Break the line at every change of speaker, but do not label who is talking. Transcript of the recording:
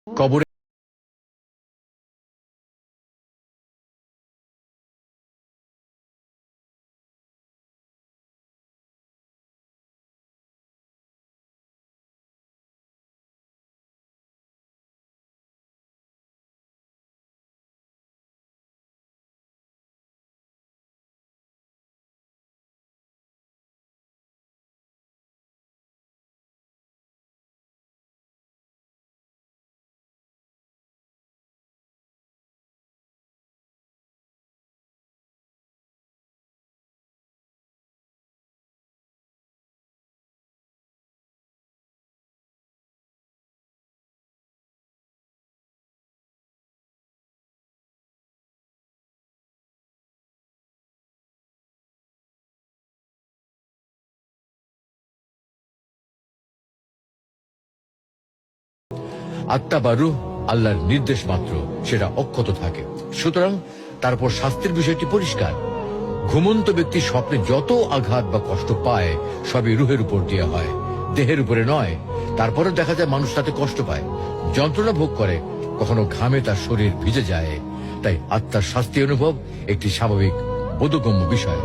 কবরে আত্মা বা রূহ আল্লাহর নির্দেশ মাত্র, সেটা অক্ষত থাকে। সুতরাং তারপর শাস্তির বিষয়টি পরিষ্কার। ঘুমন্ত ব্যক্তি স্বপ্নে যত আঘাত বা কষ্ট পায় সবই রুহের উপর দিয়ে হয়, দেহের উপরে নয়। তারপরে দেখা যায় মানুষ তাতে কষ্ট পায়, যন্ত্রণা ভোগ করে, কখনো ঘামে তার শরীর ভিজে যায়। তাই আত্মার শাস্তি অনুভব একটি স্বাভাবিক বোধগম্য বিষয়।